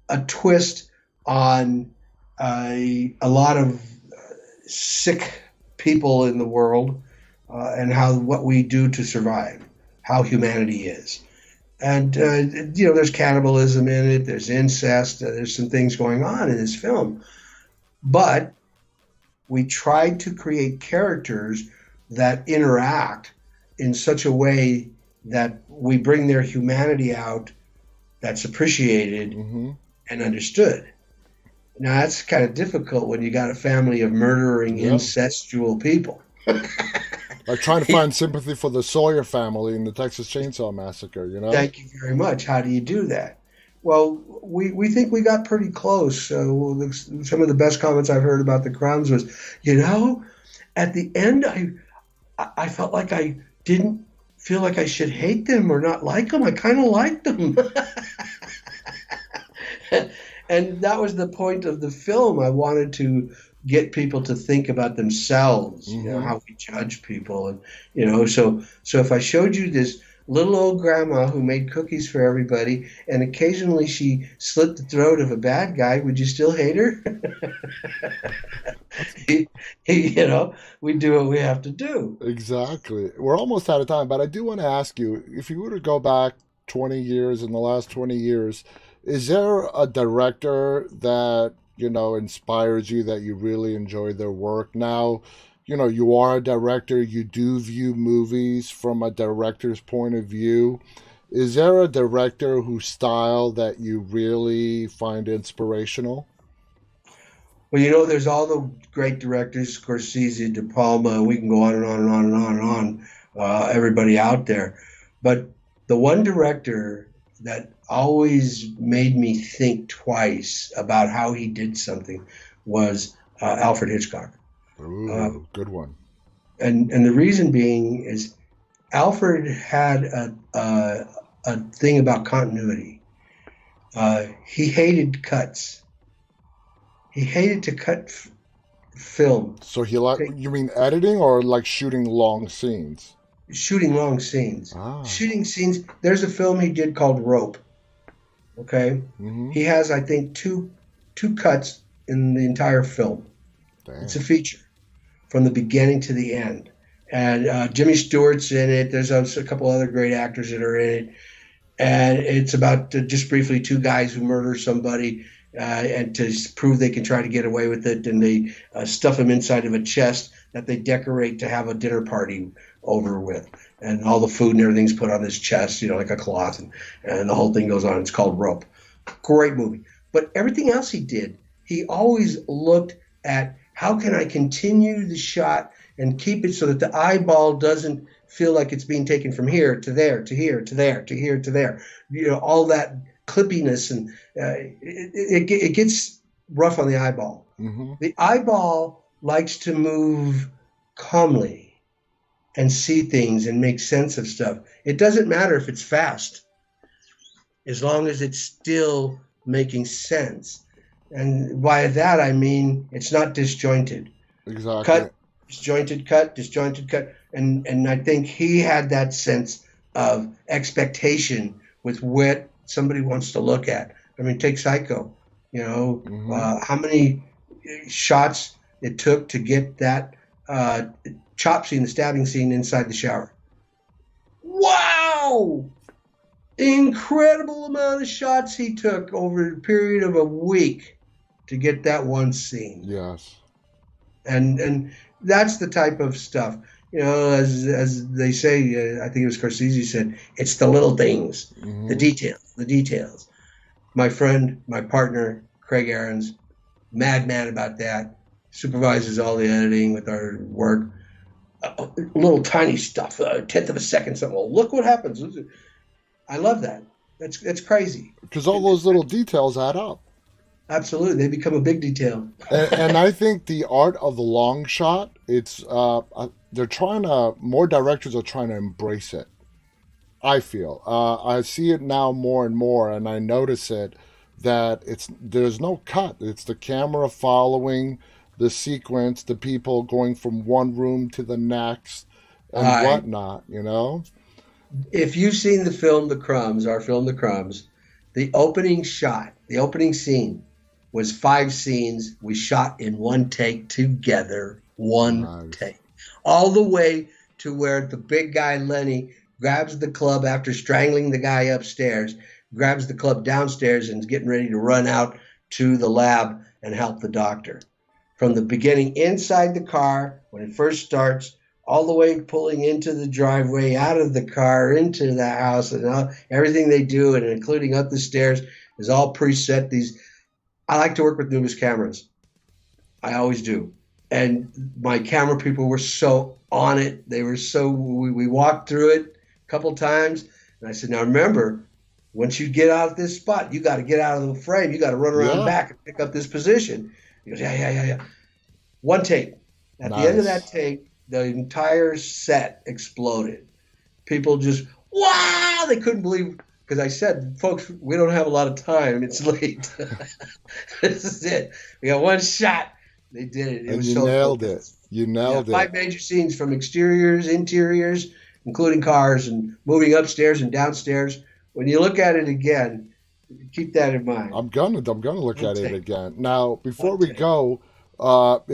a twist on a lot of sick people in the world and how what we do to survive, how humanity is. And there's cannibalism in it, there's incest, there's some things going on in this film, but we tried to create characters that interact in such a way that we bring their humanity out that's appreciated, Hmm. and understood. Now that's kind of difficult when you got a family of murdering, Yeah. incestual people. Like trying to find sympathy for the Sawyer family in the Texas Chainsaw Massacre, you know? Thank you very much. How do you do that? Well, we think we got pretty close. Some of the best comments I've heard about the Crumbs was, at the end, I felt like I didn't feel like I should hate them or not like them. I kind of liked them. And that was the point of the film. I wanted to get people to think about themselves, how we judge people. And, so if I showed you this little old grandma who made cookies for everybody and occasionally she slit the throat of a bad guy, would you still hate her? We do what we have to do. Exactly. We're almost out of time, but I do want to ask you, if you were to go back 20 years, in the last 20 years, is there a director that, inspires you, that you really enjoy their work? Now, you are a director, you do view movies from a director's point of view. Is there a director whose style that you really find inspirational? Well, there's all the great directors, Scorsese, De Palma, we can go on and on and on and on and on, everybody out there. But the one director that always made me think twice about how he did something was Alfred Hitchcock. Ooh, good one. And the reason being is Alfred had a thing about continuity. He hated cuts. He hated to cut film. So you mean editing or like shooting long scenes? Shooting long scenes. Ah. Shooting scenes. There's a film he did called Rope. Okay? Mm-hmm. He has, I think, two cuts in the entire film. Damn. It's a feature from the beginning to the end. And Jimmy Stewart's in it. There's a couple other great actors that are in it. And it's about just briefly two guys who murder somebody and to prove they can try to get away with it. And they stuff him inside of a chest that they decorate to have a dinner party over with. And all the food and everything's put on this chest, like a cloth. And the whole thing goes on. It's called Rope. Great movie. But everything else he did, he always looked at how can I continue the shot and keep it so that the eyeball doesn't feel like it's being taken from here to there, to here, to there, to here, to there. All that clippiness, and it gets rough on the eyeball. Mm-hmm. The eyeball likes to move calmly and see things and make sense of stuff. It doesn't matter if it's fast, as long as it's still making sense. And by that, I mean it's not disjointed. Exactly. Cut, disjointed, cut, disjointed, cut. And I think he had that sense of expectation with what somebody wants to look at. I mean, take Psycho. How many shots it took to get that chop scene, the stabbing scene inside the shower. Wow! Incredible amount of shots he took over a period of a week to get that one scene. Yes. And that's the type of stuff. As they say, I think it was Scorsese said, it's the little things, Mm-hmm. the details. My friend, my partner, Craig Aarons, madman about that, supervises all the editing with our work. Little tiny stuff, a tenth of a second, something. Well, look what happens. I love that. That's crazy. Because all those little details add up. Absolutely, they become a big detail. and I think the art of the long shot, it's more directors are trying to embrace it. I feel I see it now more and more, and I notice it that there's no cut. It's the camera following the sequence, the people going from one room to the next and whatnot. If you've seen the film The Crumbs, our film The Crumbs, the opening shot, the opening scene was 5 scenes we shot in one take together, take, all the way to where the big guy Lenny grabs the club after strangling the guy upstairs, grabs the club downstairs and is getting ready to run out to the lab and help the doctor. From the beginning inside the car, when it first starts, all the way pulling into the driveway, out of the car, into the house, and everything they do, and including up the stairs is all preset. I like to work with newest cameras. I always do. And my camera people were so on it. They were so, we walked through it a couple times. And I said, now remember, once you get out of this spot, you got to get out of the frame. You got to run around back and pick up this position. He goes, yeah. One take. At the end of that take, the entire set exploded. People just, wow, they couldn't believe, because I said, folks, we don't have a lot of time. It's late. This is it. We got one shot. They did it. And you nailed it. You nailed it. 5 major scenes, from exteriors, interiors, including cars, and moving upstairs and downstairs. When you look at it again, keep that in mind. I'm gonna look at it again. Now, before we go, what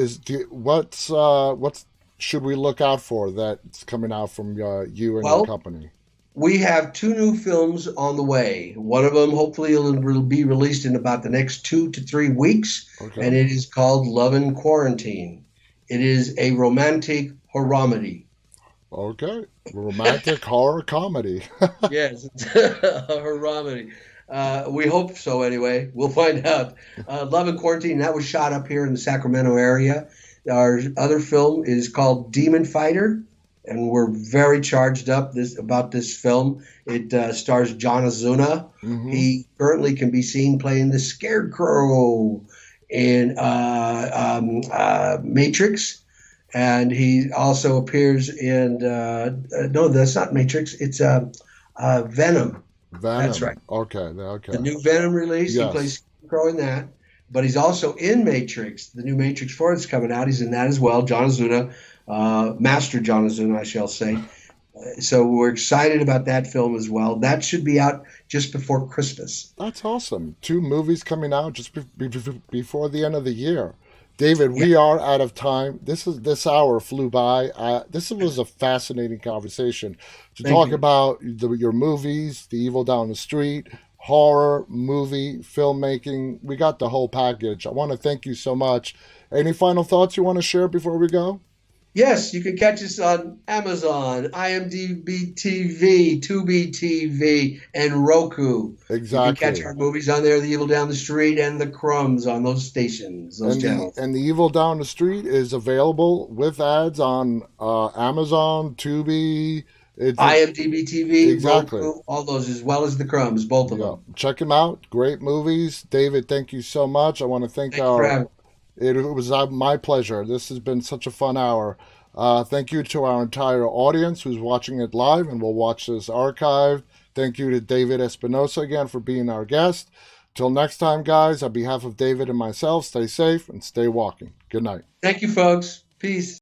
should we look out for that's coming out from you and your company? We have 2 new films on the way. One of them hopefully will be released in about the next 2 to 3 weeks, and it is called Love in Quarantine. It is a romantic horror-comedy. Okay, romantic horror comedy. Yes, it's a horror-comedy. We hope so anyway. We'll find out. Love in Quarantine, that was shot up here in the Sacramento area. Our other film is called Demon Fighter, and we're very charged up about this film. It stars John Azuna. Mm-hmm. He currently can be seen playing the Scarecrow in Matrix, and he also appears in no, that's not Matrix. It's Venom. That's right. Okay. The new Venom release. Yes. He plays Scarecrow in that, but he's also in Matrix. The new Matrix 4 that's coming out. He's in that as well. John Azuna. Master John Azuna, I shall say. So we're excited about that film as well. That should be out just before Christmas. That's awesome. 2 movies coming out just before the end of the year. David, we are out of time. This hour flew by. This was a fascinating conversation to talk about your movies, The Evil Down the Street, horror, movie, filmmaking. We got the whole package. I want to thank you so much. Any final thoughts you want to share before we go? Yes, you can catch us on Amazon, IMDb TV, Tubi TV, and Roku. Exactly. You can catch our movies on there, The Evil Down the Street and The Crumbs on those stations, channels. And The Evil Down the Street is available with ads on Amazon, Tubi. IMDb TV, exactly. Roku, all those, as well as The Crumbs, both of them. Check them out. Great movies. David, thank you so much. I want to thank It was my pleasure. This has been such a fun hour. Thank you to our entire audience who's watching it live and will watch this archived. Thank you to David Espinosa again for being our guest. Till next time, guys, on behalf of David and myself, stay safe and stay walking. Good night. Thank you, folks. Peace.